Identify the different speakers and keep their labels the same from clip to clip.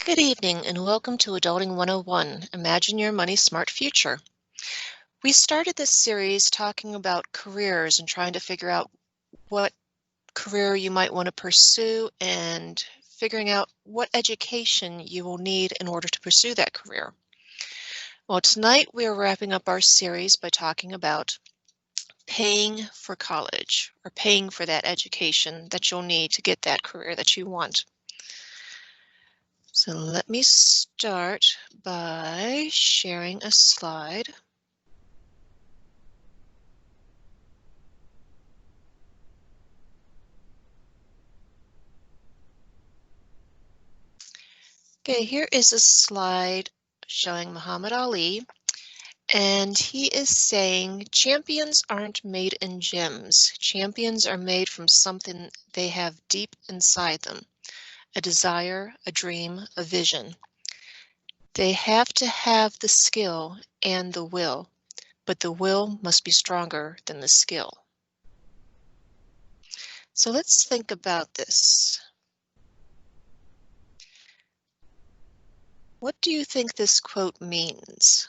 Speaker 1: Good evening and welcome to Adulting 101, Imagine Your Money Smart Future. We started this series talking about careers and trying to figure out what career you might want to pursue and figuring out what education you will need in order to pursue that career. Well, tonight we are wrapping up our series by talking about paying for college or paying for that education that you'll need to get that career that you want. So let me start by sharing a slide. Okay, here is a slide showing Muhammad Ali, and he is saying champions aren't made in gyms. Champions are made from something they have deep inside them, a desire, a dream, a vision. They have to have the skill and the will, but the will must be stronger than the skill. So let's think about this. What do you think this quote means?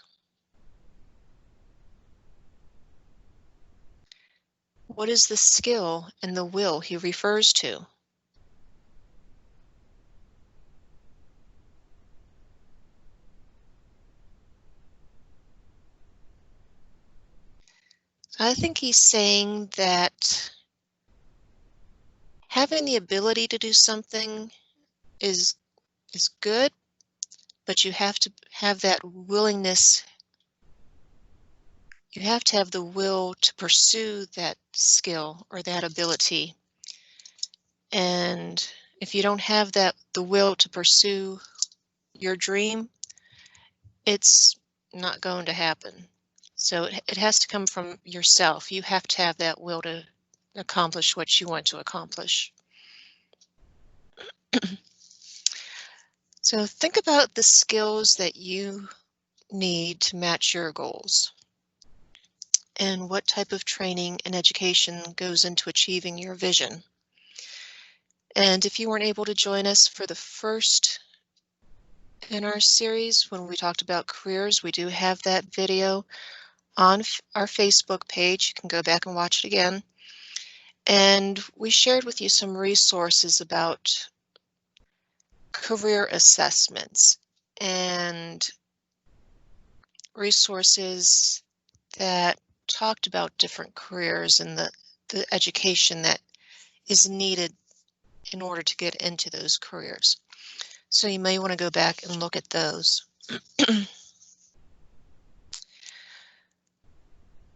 Speaker 1: What is the skill and the will he refers to? I think he's saying that having the ability to do something is good, but you have to have that willingness. You have to have the will to pursue that skill or that ability. And if you don't have the will to pursue your dream, it's not going to happen. So it has to come from yourself. You have to have that will to accomplish what you want to accomplish. So think about the skills that you need to match your goals and what type of training and education goes into achieving your vision. And if you weren't able to join us for the first in our series when we talked about careers, we do have that video on our Facebook page. You can go back and watch it again. And we shared with you some resources about career assessments and resources that talked about different careers and the education that is needed in order to get into those careers. So you may want to go back and look at those.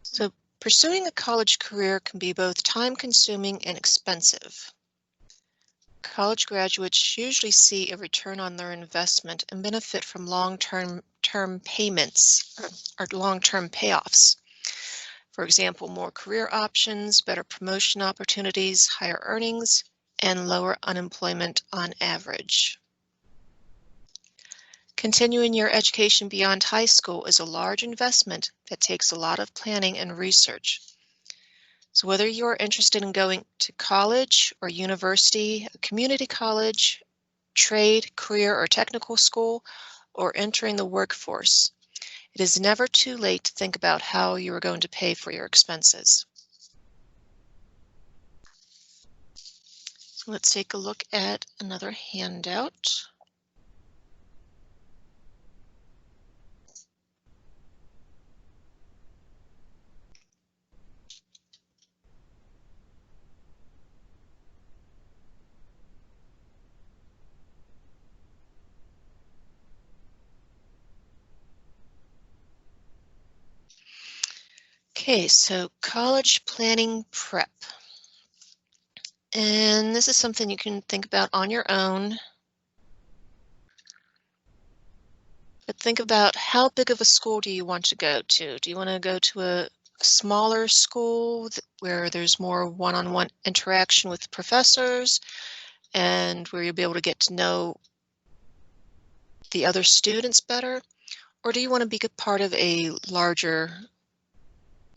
Speaker 1: So pursuing a college career can be both time-consuming and expensive. College graduates usually see a return on their investment and benefit from long-term payments or long-term payoffs. For example, more career options, better promotion opportunities, higher earnings, and lower unemployment on average. Continuing your education beyond high school is a large investment that takes a lot of planning and research. So whether you're interested in going to college or university, a community college, trade, career, or technical school, or entering the workforce, it is never too late to think about how you are going to pay for your expenses. So let's take a look at another handout. Okay, so college planning prep. And this is something you can think about on your own. But think about how big of a school do you want to go to? Do you want to go to a smaller school where there's more one-on-one interaction with professors and where you'll be able to get to know the other students better? Or do you want to be a part of a larger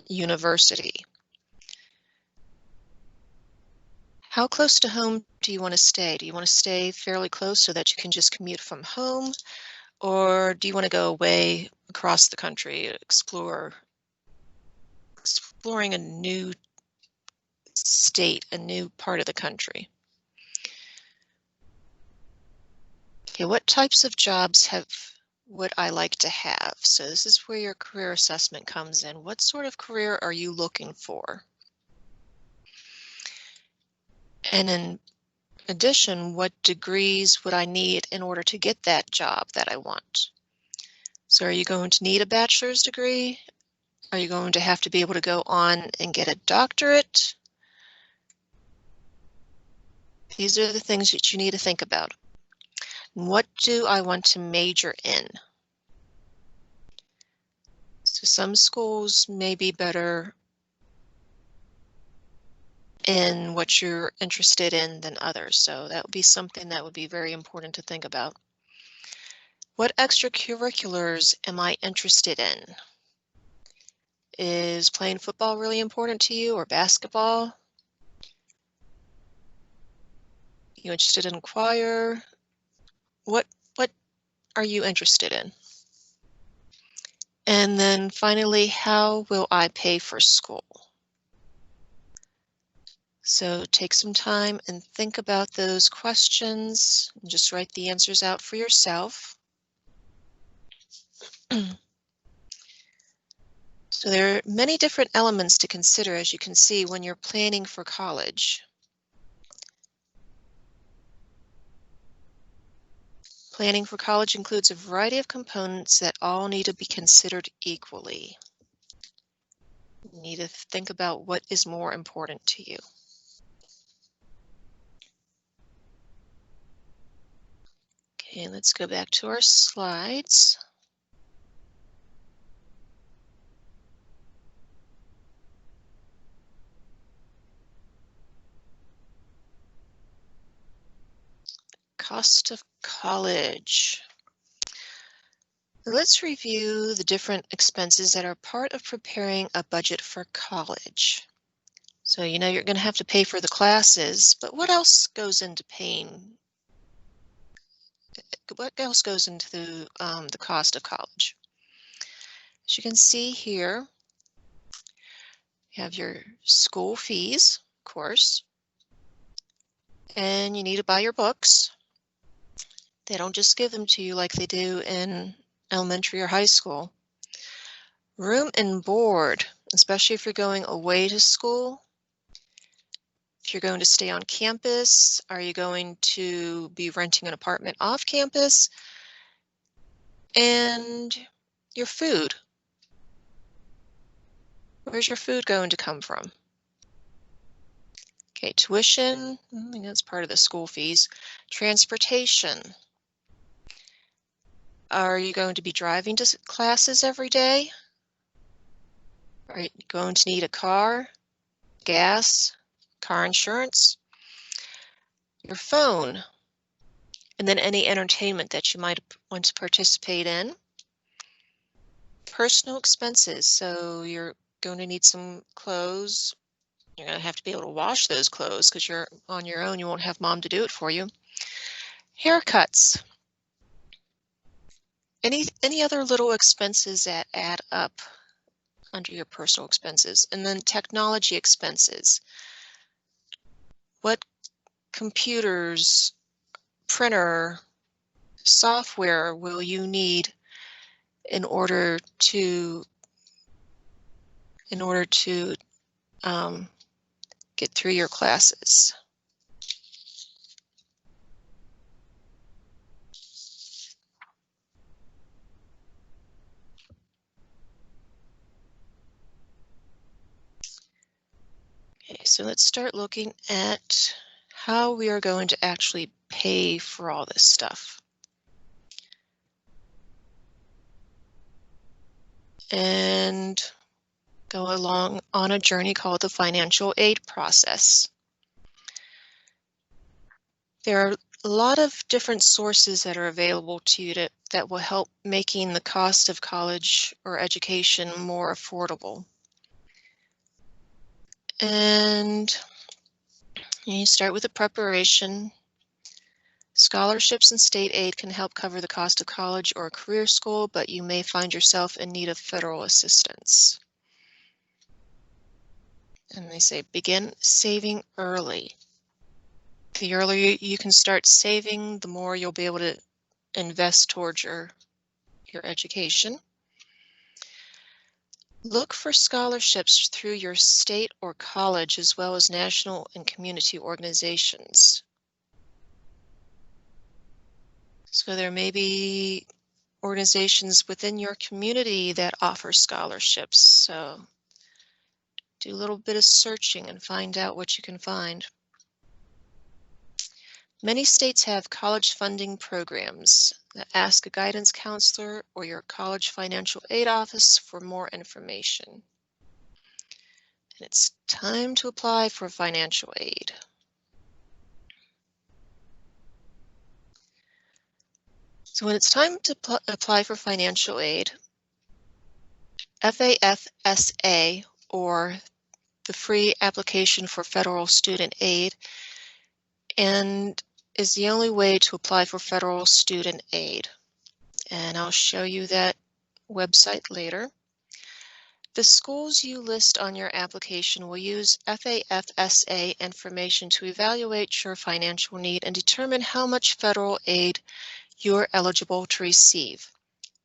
Speaker 1: university? How close to home do you want to stay? Do you want to stay fairly close so that you can just commute from home? Or do you want to go away across the country, exploring a new state, a new part of the country? Okay, what types of jobs would I like to have? So this is where your career assessment comes in. What sort of career are you looking for? And in addition, what degrees would I need in order to get that job that I want? So are you going to need a bachelor's degree? Are you going to have to be able to go on and get a doctorate? These are the things that you need to think about. What do I want to major in? So some schools may be better in what you're interested in than others. So that would be something that would be very important to think about. What extracurriculars am I interested in? Is playing football really important to you, or basketball? You interested in choir? What are you interested in? And then finally, how will I pay for school? So take some time and think about those questions and just write the answers out for yourself. So there are many different elements to consider, as you can see, when you're planning for college. Planning for college includes a variety of components that all need to be considered equally. You need to think about what is more important to you. Okay, let's go back to our slides. Cost of college. Let's review the different expenses that are part of preparing a budget for college. So you know you're going to have to pay for the classes, but what else goes into paying? What else goes into the cost of college? As you can see here, you have your school fees, of course, and you need to buy your books. They don't just give them to you like they do in elementary or high school. Room and board, especially if you're going away to school. If you're going to stay on campus, are you going to be renting an apartment off campus? And your food. Where's your food going to come from? Okay, tuition, I think that's part of the school fees. Transportation. Are you going to be driving to classes every day? Are you going to need a car, gas, car insurance, your phone, and then any entertainment that you might want to participate in. Personal expenses, so you're going to need some clothes. You're going to have to be able to wash those clothes because you're on your own. You won't have mom to do it for you. Haircuts. Any other little expenses that add up under your personal expenses. And then technology expenses. What computers, printer, software will you need in order to get through your classes? Okay, so let's start looking at how we are going to actually pay for all this stuff. And go along on a journey called the financial aid process. There are a lot of different sources that are available to you that will help making the cost of college or education more affordable. And You start with the preparation. Scholarships and state aid can help cover the cost of college or career school, but you may find yourself in need of federal assistance. And they say begin saving early. The earlier you can start saving, the more you'll be able to invest towards your education. Look for scholarships through your state or college, as well as national and community organizations. So there may be organizations within your community that offer scholarships. So do a little bit of searching and find out what you can find. Many states have college funding programs. Ask a guidance counselor or your college financial aid office for more information. And it's time to apply for financial aid. So when it's time to apply for financial aid, FAFSA, or the Free Application for Federal Student Aid, and is the only way to apply for federal student aid. And I'll show you that website later. The schools you list on your application will use FAFSA information to evaluate your financial need and determine how much federal aid you're eligible to receive.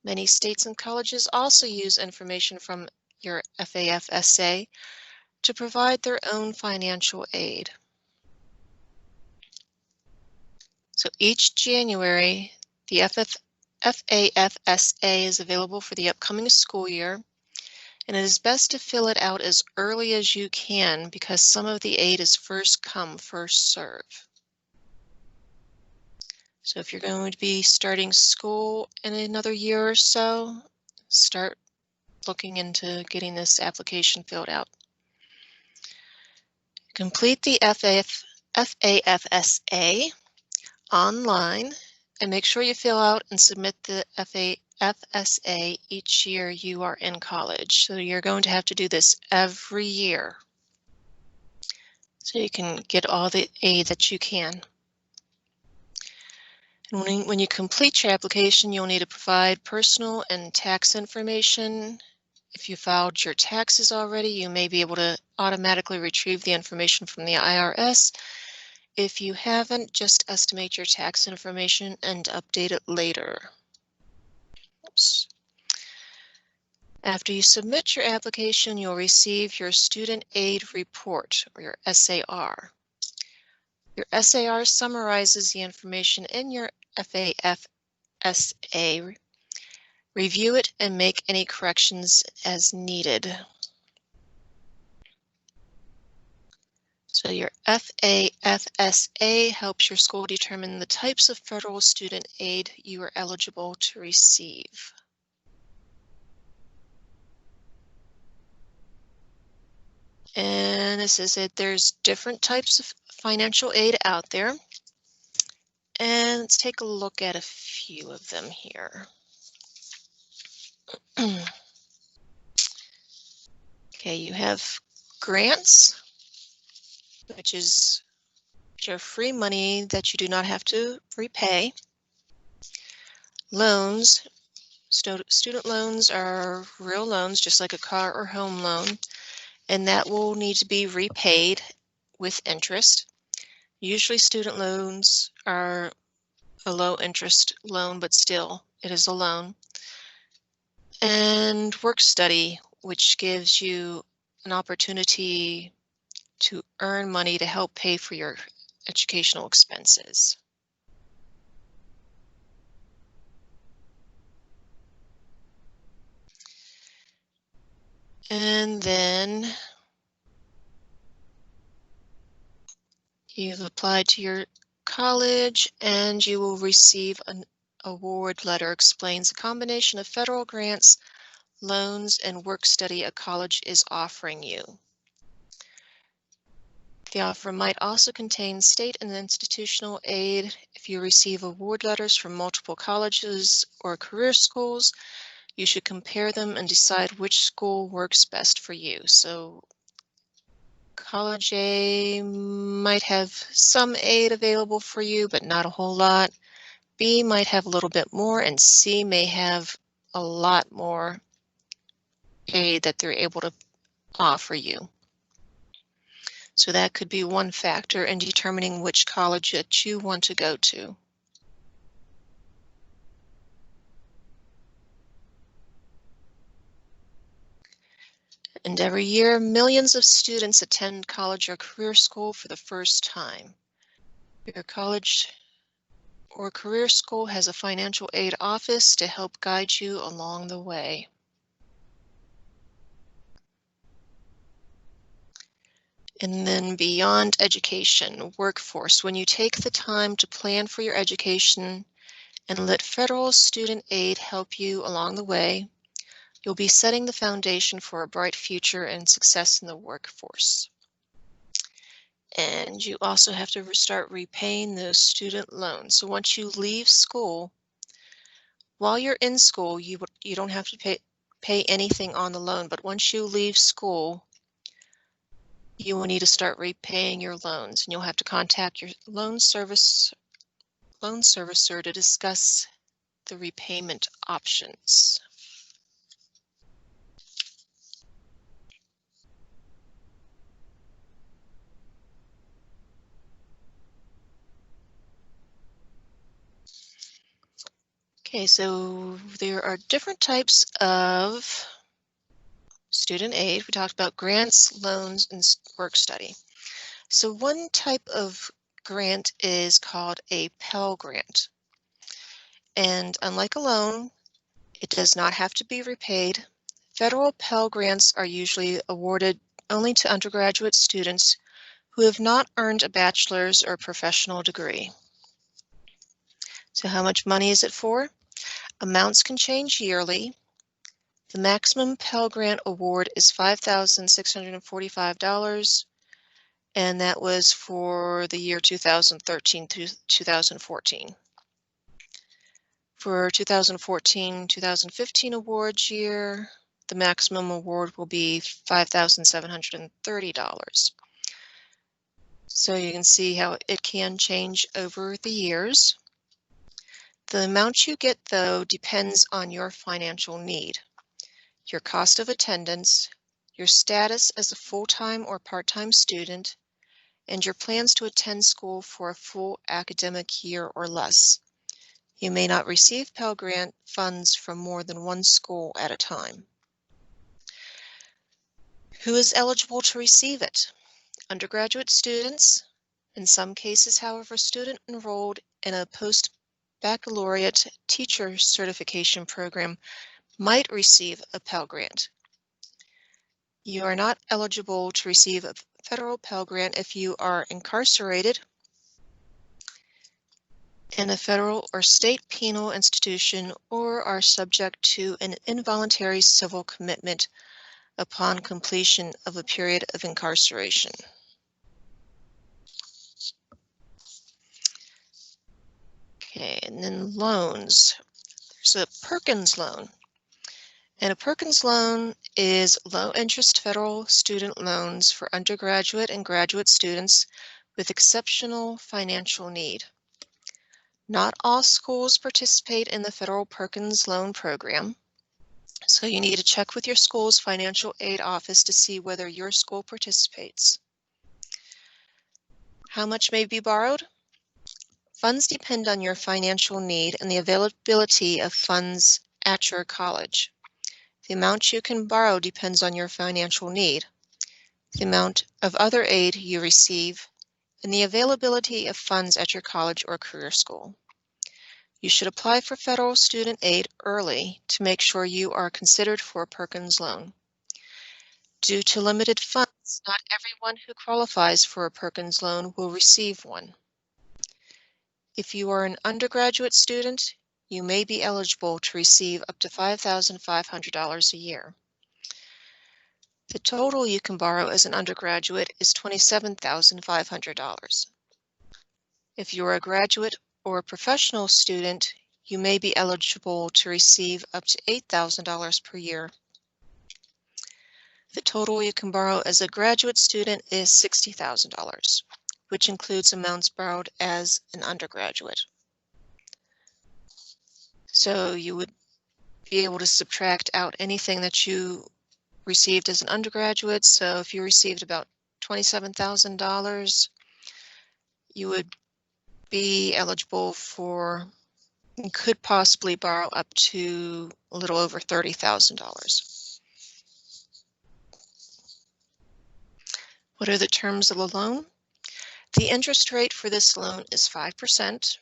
Speaker 1: Many states and colleges also use information from your FAFSA to provide their own financial aid. So each January, the FAFSA is available for the upcoming school year, and it is best to fill it out as early as you can because some of the aid is first come, first serve. So if you're going to be starting school in another year or so, start looking into getting this application filled out. Complete the FAFSA online and make sure you fill out and submit the FAFSA each year you are in college. So you're going to have to do this every year so you can get all the aid that you can. And when you complete your application, you'll need to provide personal and tax information. If you filed your taxes already, you may be able to automatically retrieve the information from the IRS. If you haven't, just estimate your tax information and update it later. Oops. After you submit your application, you'll receive your Student Aid Report, or your SAR. Your SAR summarizes the information in your FAFSA. Review it and make any corrections as needed. So your FAFSA helps your school determine the types of federal student aid you are eligible to receive. And this is it. There's different types of financial aid out there. And let's take a look at a few of them here. Okay, you have grants, which is your free money that you do not have to repay. Loans, student loans are real loans, just like a car or home loan, and that will need to be repaid with interest. Usually student loans are a low interest loan, but still it is a loan. And work study, which gives you an opportunity to earn money to help pay for your educational expenses. And then you've applied to your college and you will receive an award letter. Explains a combination of federal grants, loans, and work study a college is offering you. The offer might also contain state and institutional aid. If you receive award letters from multiple colleges or career schools, you should compare them and decide which school works best for you. So College A might have some aid available for you, but not a whole lot. B might have a little bit more, and C may have a lot more aid that they're able to offer you. So that could be one factor in determining which college that you want to go to. And every year, millions of students attend college or career school for the first time. Your college or career school has a financial aid office to help guide you along the way. And then beyond education, workforce. When you take the time to plan for your education and let federal student aid help you along the way, you'll be setting the foundation for a bright future and success in the workforce. And you also have to start repaying those student loans. So once you leave school, while you're in school, you don't have to pay anything on the loan, but once you leave school, you will need to start repaying your loans, and you'll have to contact your loan servicer to discuss the repayment options. Okay, so there are different types of student aid. We talked about grants, loans, and work study. So one type of grant is called a Pell Grant. And unlike a loan, it does not have to be repaid. Federal Pell Grants are usually awarded only to undergraduate students who have not earned a bachelor's or professional degree. So how much money is it for? Amounts can change yearly. The maximum Pell Grant award is $5,645, and that was for the year 2013 to 2014. For 2014-2015 awards year, the maximum award will be $5,730. So you can see how it can change over the years. The amount you get, though, depends on your financial need, your cost of attendance, your status as a full-time or part-time student, and your plans to attend school for a full academic year or less. You may not receive Pell Grant funds from more than one school at a time. Who is eligible to receive it? Undergraduate students. In some cases, however, student enrolled in a post-baccalaureate teacher certification program might receive a Pell Grant. You are not eligible to receive a federal Pell Grant if you are incarcerated in a federal or state penal institution or are subject to an involuntary civil commitment upon completion of a period of incarceration. Okay, and then loans. There's a Perkins loan. And a Perkins loan is low-interest federal student loans for undergraduate and graduate students with exceptional financial need. Not all schools participate in the federal Perkins loan program, so you need to check with your school's financial aid office to see whether your school participates. How much may be borrowed? Funds depend on your financial need and the availability of funds at your college. The amount you can borrow depends on your financial need, the amount of other aid you receive, and the availability of funds at your college or career school. You should apply for federal student aid early to make sure you are considered for a Perkins loan. Due to limited funds, not everyone who qualifies for a Perkins loan will receive one. If you are an undergraduate student, you may be eligible to receive up to $5,500 a year. The total you can borrow as an undergraduate is $27,500. If you are a graduate or a professional student, you may be eligible to receive up to $8,000 per year. The total you can borrow as a graduate student is $60,000, which includes amounts borrowed as an undergraduate. So you would be able to subtract out anything that you received as an undergraduate. So if you received about $27,000, you would be eligible for, and could possibly borrow up to a little over $30,000. What are the terms of the loan? The interest rate for this loan is 5%.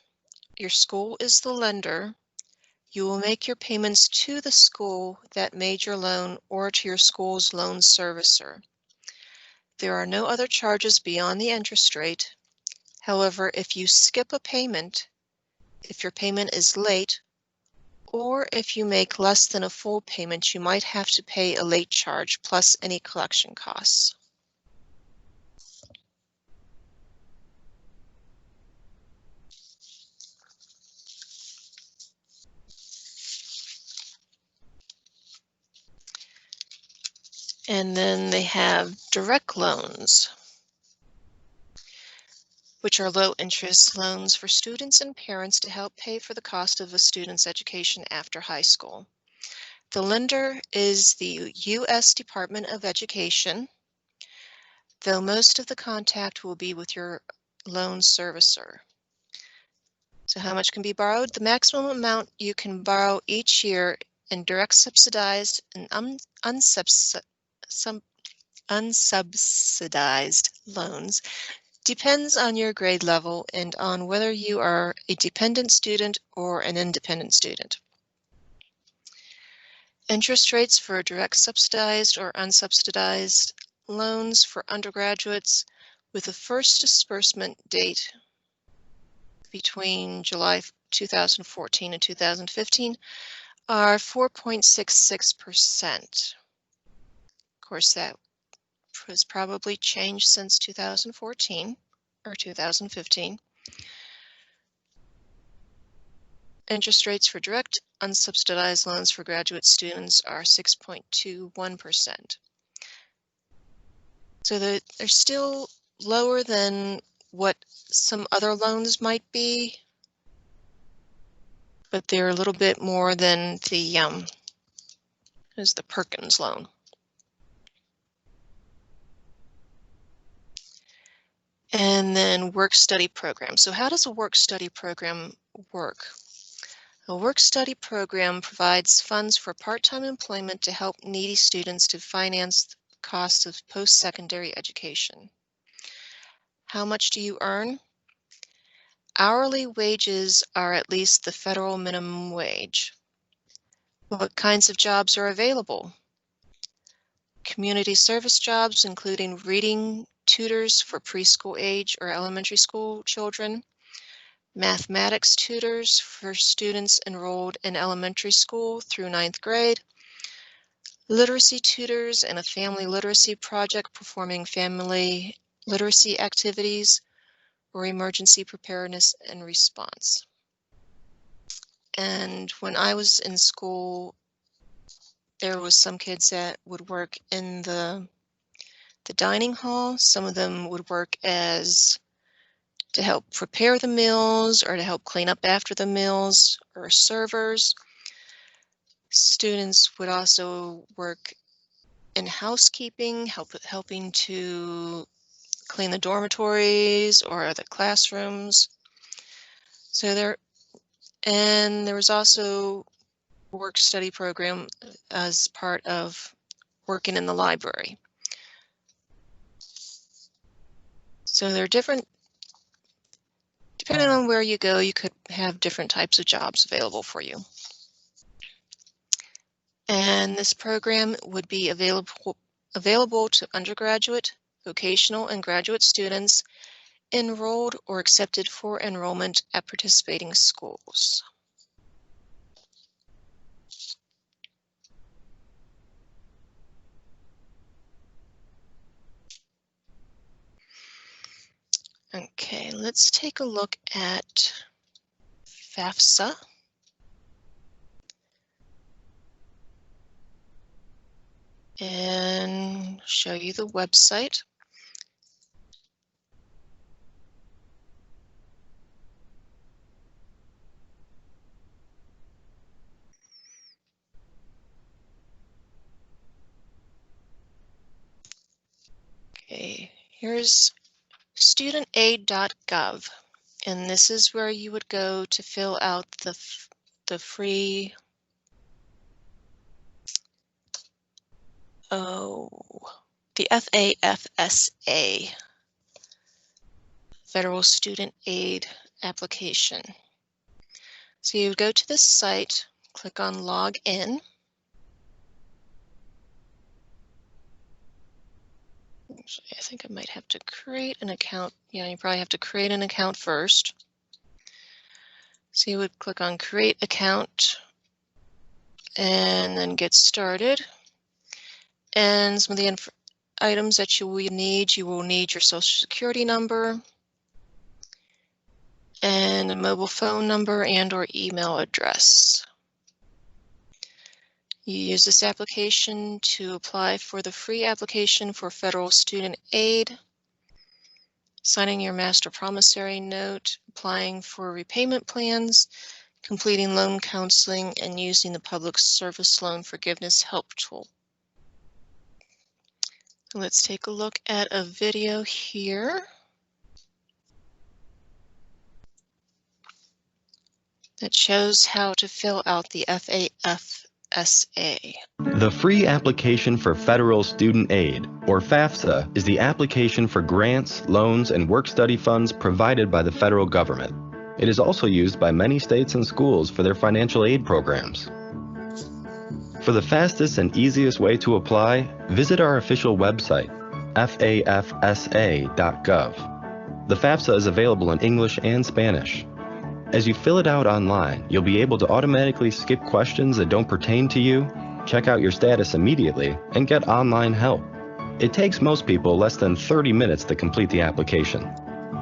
Speaker 1: Your school is the lender. You will make your payments to the school that made your loan or to your school's loan servicer. There are no other charges beyond the interest rate. However, if you skip a payment, if your payment is late, or if you make less than a full payment, you might have to pay a late charge plus any collection costs. And then they have direct loans, which are low interest loans for students and parents to help pay for the cost of a student's education after high school. The lender is the U.S. Department of Education, though most of the contact will be with your loan servicer. So how much can be borrowed? The maximum amount you can borrow each year in direct subsidized and unsubsidized loans depends on your grade level and on whether you are a dependent student or an independent student. Interest rates for direct subsidized or unsubsidized loans for undergraduates with a first disbursement date between July 2014 and 2015 are 4.66%. Of course, that has probably changed since 2014 or 2015. Interest rates for direct unsubsidized loans for graduate students are 6.21%. So they're still lower than what some other loans might be, but they're a little bit more than the Perkins loan. And then work-study program. So how does a work-study program work? A work-study program provides funds for part-time employment to help needy students to finance the cost of post-secondary education. How much do you earn? Hourly wages are at least the federal minimum wage. What kinds of jobs are available? Community service jobs, including reading tutors for preschool age or elementary school children, mathematics tutors for students enrolled in elementary school through 9th grade, literacy tutors in a family literacy project performing family literacy activities, or emergency preparedness and response. And when I was in school, there was some kids that would work in the dining hall. Some of them would work as to help prepare the meals or to help clean up after the meals, or servers. Students would also work in housekeeping, helping to clean the dormitories or the classrooms. So there was also work-study program as part of working in the library. So there are different, depending on where you go, you could have different types of jobs available for you. And this program would be available to undergraduate, vocational, and graduate students enrolled or accepted for enrollment at participating schools. Okay, let's take a look at FAFSA. and show you the website. Okay, here's studentaid.gov, and this is where you would go to fill out the free the FAFSA, Federal Student Aid Application. So you go to this site, click on Log In. I think I might have to create an account. Yeah, you probably have to create an account first. So you would click on Create Account and then Get Started. And some of the items that you will need your Social Security number and a mobile phone number and/or email address. You use this application to apply for the free application for federal student aid, signing your master promissory note, applying for repayment plans, completing loan counseling, and using the public service loan forgiveness help tool. Let's take a look at a video here that shows how to fill out the FAFSA.
Speaker 2: The free application for federal student aid, or FAFSA, is the application for grants, loans, and work-study funds provided by the federal government. It is also used by many states and schools for their financial aid programs. For the fastest and easiest way to apply, visit our official website, FAFSA.gov. The FAFSA is available in English and Spanish. As you fill it out online, you'll be able to automatically skip questions that don't pertain to you, check out your status immediately, and get online help. It takes most people less than 30 minutes to complete the application.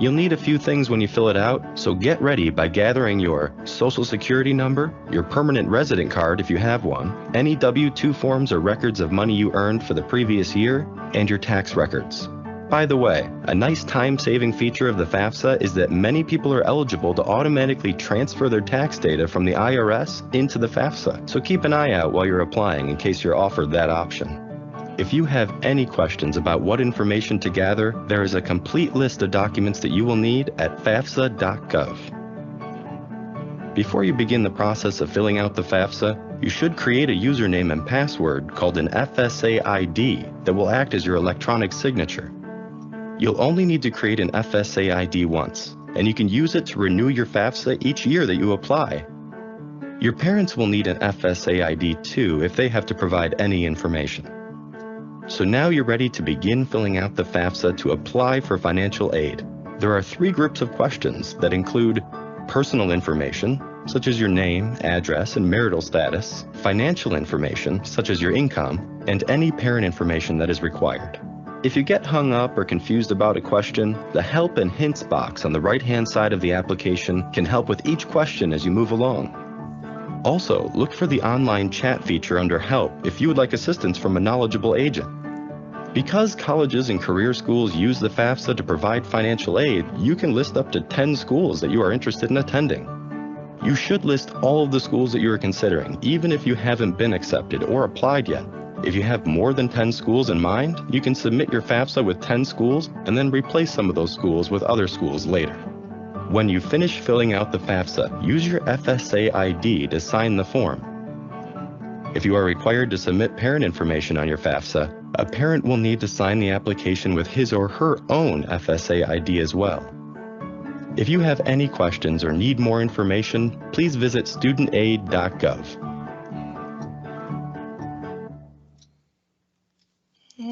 Speaker 2: You'll need a few things when you fill it out, so get ready by gathering your Social Security number, your permanent resident card if you have one, any W-2 forms or records of money you earned for the previous year, and your tax records. By the way, a nice time-saving feature of the FAFSA is that many people are eligible to automatically transfer their tax data from the IRS into the FAFSA, so keep an eye out while you're applying in case you're offered that option. If you have any questions about what information to gather, there is a complete list of documents that you will need at FAFSA.gov. Before you begin the process of filling out the FAFSA, you should create a username and password called an FSA ID that will act as your electronic signature. You'll only need to create an FSA ID once, and you can use it to renew your FAFSA each year that you apply. Your parents will need an FSA ID too if they have to provide any information. So now you're ready to begin filling out the FAFSA to apply for financial aid. There are 3 groups of questions that include personal information, such as your name, address, and marital status, financial information, such as your income, and any parent information that is required. If you get hung up or confused about a question, the Help and Hints box on the right-hand side of the application can help with each question as you move along. Also, look for the online chat feature under Help if you would like assistance from a knowledgeable agent. Because colleges and career schools use the FAFSA to provide financial aid, you can list up to 10 schools that you are interested in attending. You should list all of the schools that you are considering, even if you haven't been accepted or applied yet. If you have more than 10 schools in mind, you can submit your FAFSA with 10 schools and then replace some of those schools with other schools later. When you finish filling out the FAFSA, use your FSA ID to sign the form. If you are required to submit parent information on your FAFSA, a parent will need to sign the application with his or her own FSA ID as well. If you have any questions or need more information, please visit studentaid.gov.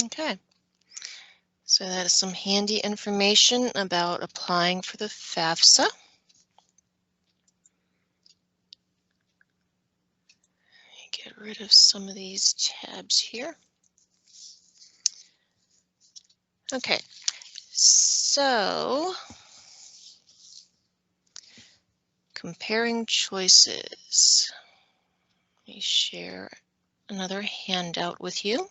Speaker 1: Okay, so that is some handy information about applying for the FAFSA. Get rid of some of these tabs here. Okay, so comparing choices. Let me share another handout with you.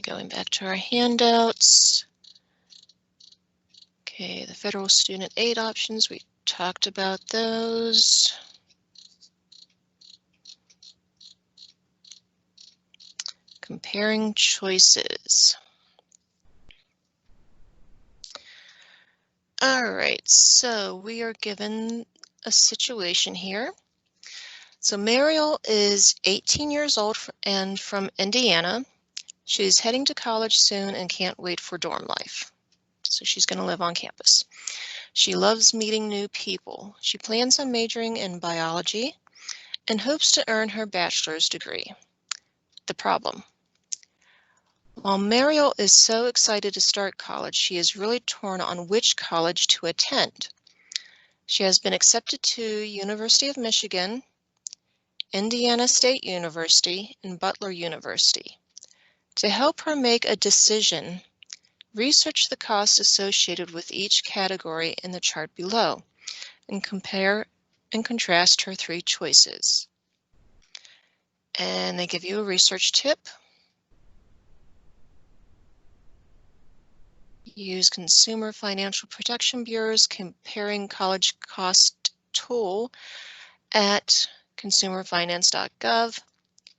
Speaker 1: going back to our handouts. Okay, the federal student aid options, we talked about those. Comparing choices. All right, so we are given a situation here. So Mariel is 18 years old and from Indiana. She's heading to college soon and can't wait for dorm life. So she's going to live on campus. She loves meeting new people. She plans on majoring in biology and hopes to earn her bachelor's degree. The problem: while Mariel is so excited to start college, she is really torn on which college to attend. She has been accepted to University of Michigan, Indiana State University, and Butler University. To help her make a decision, research the costs associated with each category in the chart below and compare and contrast her three choices. And they give you a research tip. Use Consumer Financial Protection Bureau's Comparing College Cost tool at consumerfinance.gov,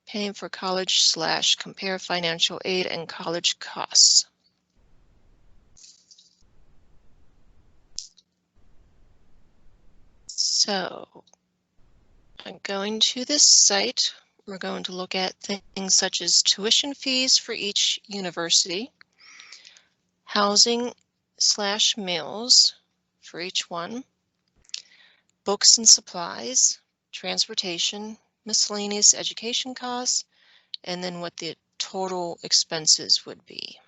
Speaker 1: paying for college / compare financial aid and college costs. So I'm going to this site. We're going to look at things such as tuition fees for each university, housing / meals for each one, books and supplies, transportation, miscellaneous education costs, and then what the total expenses would be.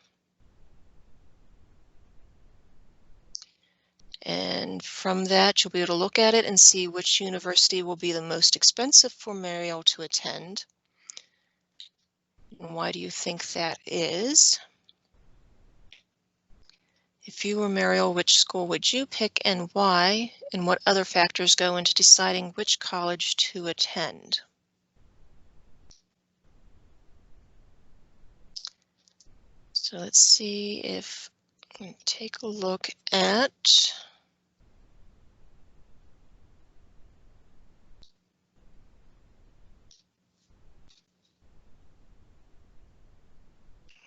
Speaker 1: And from that, you'll be able to look at it and see which university will be the most expensive for Mariel to attend. And why do you think that is? If you were Mariel, which school would you pick and why? And what other factors go into deciding which college to attend? So let's see if we take a look at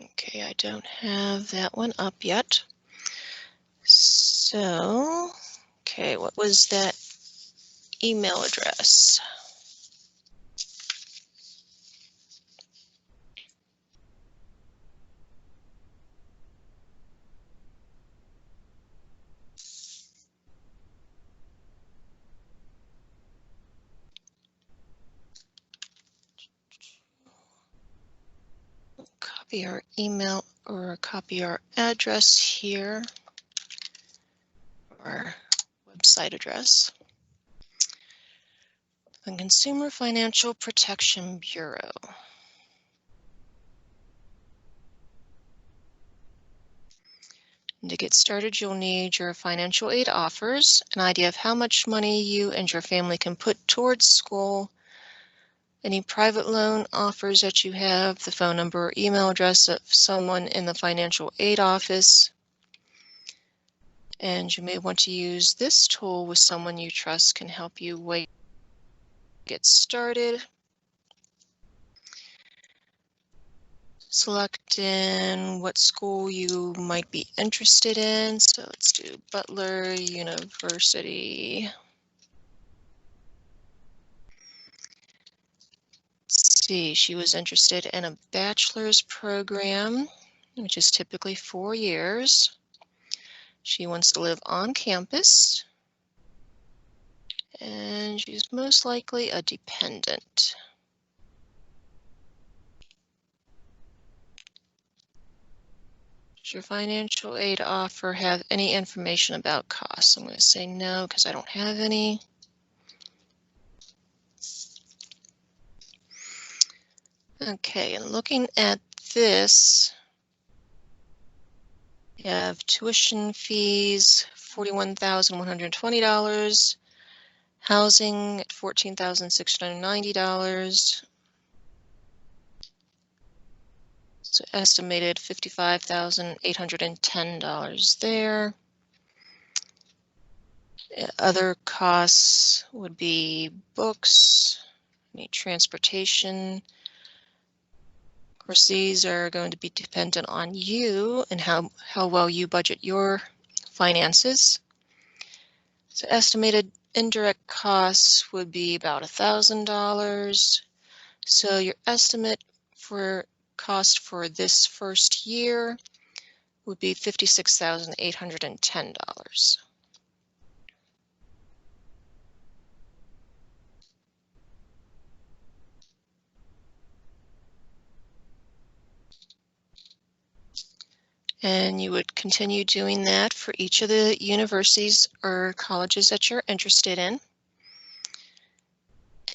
Speaker 1: okay, I don't have that one up yet. So, okay, what was that email address? Copy our email or copy our address here, our website address. The Consumer Financial Protection Bureau. And to get started, you'll need your financial aid offers, an idea of how much money you and your family can put towards school, any private loan offers that you have, the phone number or email address of someone in the financial aid office. And you may want to use this tool with someone you trust can help you get started. Select in what school you might be interested in. So let's do Butler University. Let's see, she was interested in a bachelor's program, which is typically 4 years. She wants to live on campus, and she's most likely a dependent. Does your financial aid offer have any information about costs? I'm going to say no because I don't have any. Okay, and looking at this, you have tuition fees, $41,120, housing at $14,690. So estimated $55,810 there. Other costs would be books, transportation. Of course, these are going to be dependent on you and how well you budget your finances. So estimated indirect costs would be about $1,000. So your estimate for cost for this first year would be $56,810. And you would continue doing that for each of the universities or colleges that you're interested in.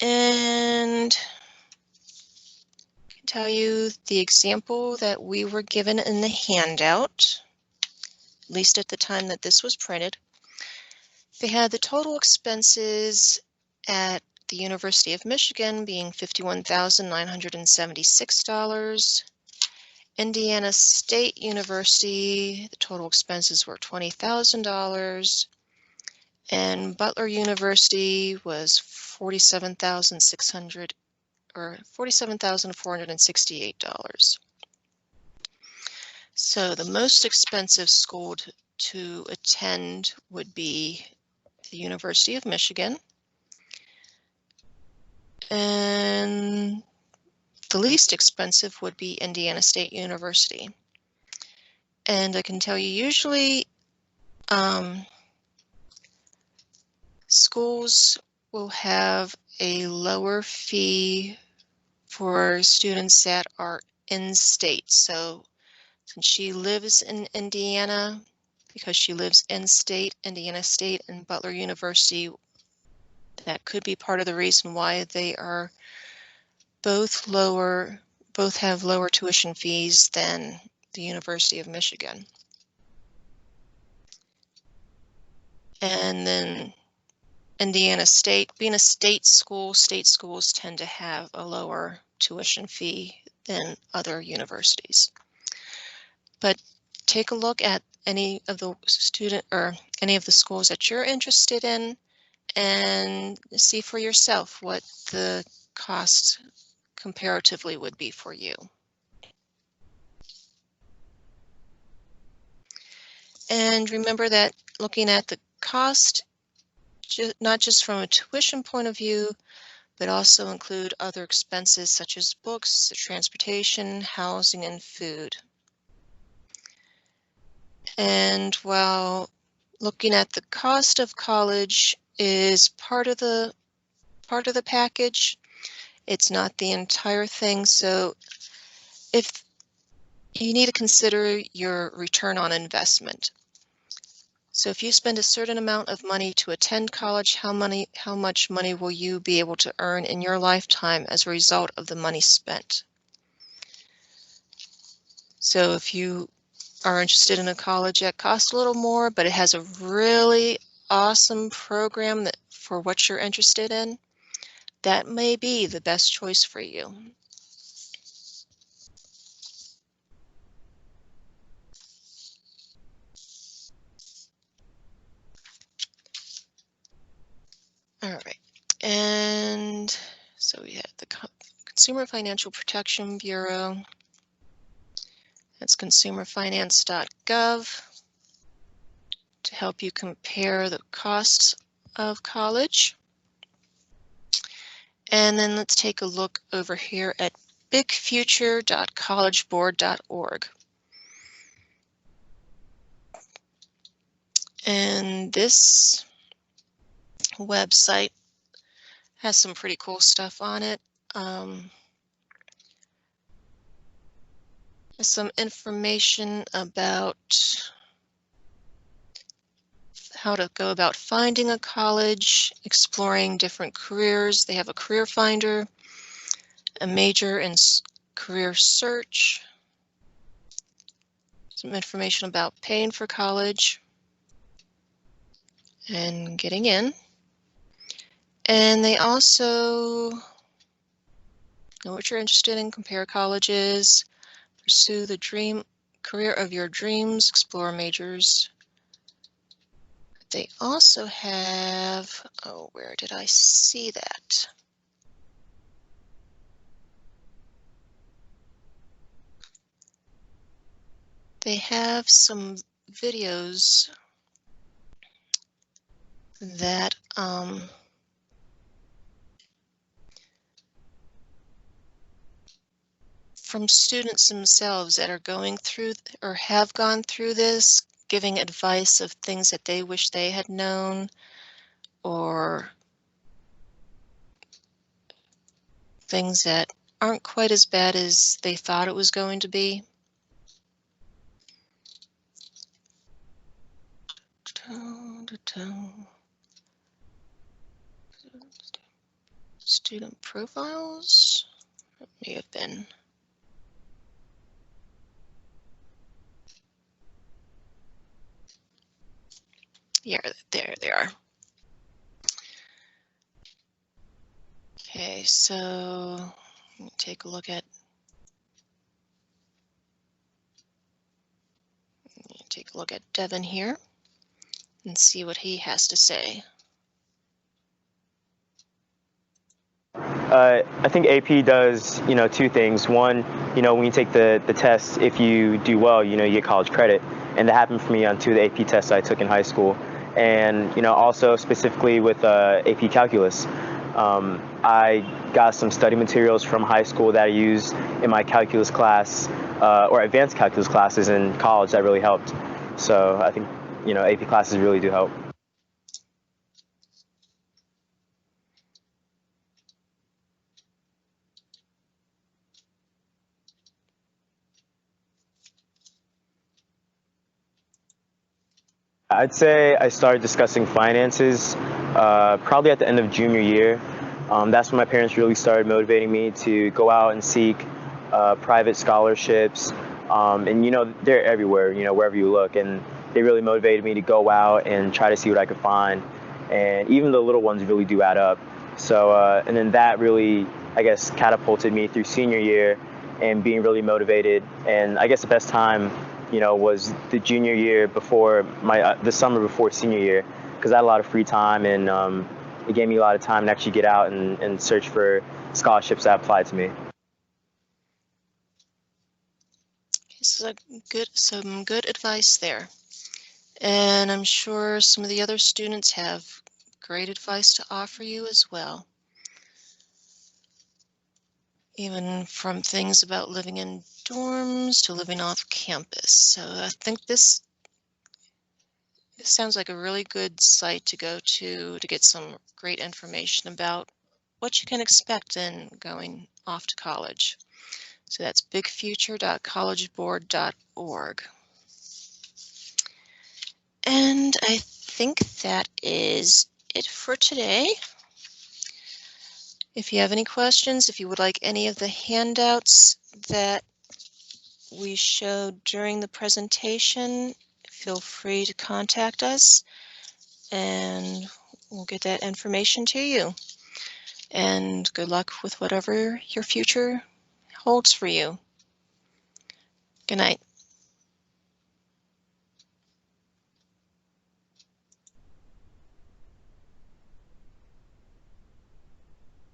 Speaker 1: And I can tell you the example that we were given in the handout, at least at the time that this was printed. They had the total expenses at the University of Michigan being $51,976. Indiana State University, the total expenses were $20,000, and Butler University was $47,468. So the most expensive school to attend would be the University of Michigan, and the least expensive would be Indiana State University. And I can tell you, usually schools will have a lower fee for students that are in state. So since she lives in Indiana, because she lives in state, Indiana State and Butler University, that could be part of the reason why they are both have lower tuition fees than the University of Michigan. And then Indiana State, being a state school, state schools tend to have a lower tuition fee than other universities. But take a look at any of the schools that you're interested in and see for yourself what the cost comparatively would be for you. And remember that looking at the cost, not just from a tuition point of view, but also include other expenses such as books, transportation, housing, and food. And while looking at the cost of college is part of the package, it's not the entire thing. So if you need to consider your return on investment. So if you spend a certain amount of money to attend college, how much money will you be able to earn in your lifetime as a result of the money spent? So if you are interested in a college that costs a little more, but it has a really awesome program for what you're interested in, that may be the best choice for you. All right, and so we have the Consumer Financial Protection Bureau. That's consumerfinance.gov to help you compare the costs of college. And then let's take a look over here at bigfuture.collegeboard.org. And this website has some pretty cool stuff on it. Some information about how to go about finding a college, exploring different careers. They have a career finder, a major and career search, some information about paying for college and getting in. And they also know what you're interested in, compare colleges. pursue the career of your dreams, explore majors. They also have, oh, where did I see that? They have some videos that from students themselves that are going through or have gone through this, giving advice of things that they wish they had known, or things that aren't quite as bad as they thought it was going to be. Student profiles, it may have been. Yeah, there they are. Okay, so let me take a look at Devin here and see what he has to say.
Speaker 3: I think AP does, two things. One, when you take the test, if you do well, you get college credit. And that happened for me on 2 of the AP tests I took in high school. And, also specifically with AP Calculus, I got some study materials from high school that I used in my calculus class or advanced calculus classes in college that really helped. So I think, AP classes really do help. I'd say I started discussing finances probably at the end of junior year. That's when my parents really started motivating me to go out and seek private scholarships. And, they're everywhere, wherever you look. And they really motivated me to go out and try to see what I could find. And even the little ones really do add up. So, and then that really, I guess, catapulted me through senior year and being really motivated. And I guess the best time was the junior year before the summer before senior year, because I had a lot of free time and it gave me a lot of time to actually get out and search for scholarships that applied to me.
Speaker 1: So some good advice there. And I'm sure some of the other students have great advice to offer you as well. Even from things about living in dorms to living off campus. So I think this sounds like a really good site to go to get some great information about what you can expect in going off to college. So that's bigfuture.collegeboard.org. And I think that is it for today. If you have any questions, if you would like any of the handouts that we showed during the presentation, feel free to contact us and we'll get that information to you. And good luck with whatever your future holds for you. Good night.